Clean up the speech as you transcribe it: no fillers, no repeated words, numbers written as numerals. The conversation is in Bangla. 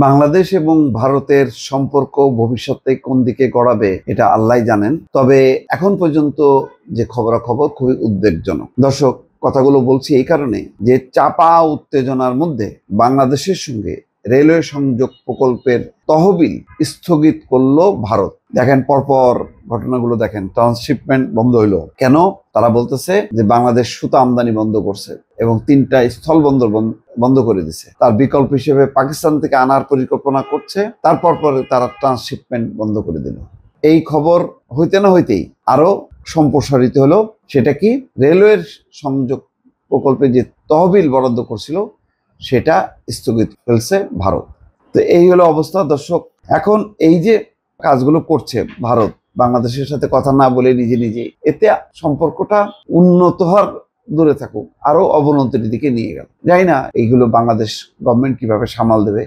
বাংলাদেশ এবং ভারতের সম্পর্ক ভবিষ্যতে কোন দিকে গড়াবে এটা আল্লাহই জানেন। তবে এখন পর্যন্ত যে খবরাখবর খুবই উদ্বেগজনক। দর্শক, কথাগুলো বলছি এই কারণে যে চাপা উত্তেজনার মধ্যে বাংলাদেশের সঙ্গে রেলওয়ে সংযোগ প্রকল্পের তহবিল স্থগিত করলো ভারত। দেখেন পরপর ঘটনাগুলো দেখেন। ট্রান্সশিপমেন্ট বন্ধ হইলো কেন? তারা বলতেছে যে বাংলাদেশ সুতা আমদানি বন্ধ করছে এবং 3টা স্থল বন্দর বন্ধ করে দিছে। তার বিকল্প হিসেবে পাকিস্তান থেকে আনার পরিকল্পনা করছে। তারপর পরে তারা ট্রান্সশিপমেন্ট বন্ধ করে দিল। এই খবর হইতে না হইতেই আরো সম্প্রসারিত হলো। সেটা কি? রেলওয়ের সংযোগ প্রকল্পে যে তহবিল বরাদ্দ করছিল সেটা স্থগিত ফেলছে ভারত। তো এই হলো অবস্থা দর্শক। এখন এই যে কাজগুলো করছে ভারত বাংলাদেশের সাথে কথা না বলে নিজে নিজে, এতে সম্পর্কটা উন্নত হওয়ার দূরে থাকুক, আরো অবনতির দিকে নিয়ে গেল। জানি না এইগুলো বাংলাদেশ গভর্নমেন্ট কিভাবে সামাল দেবে।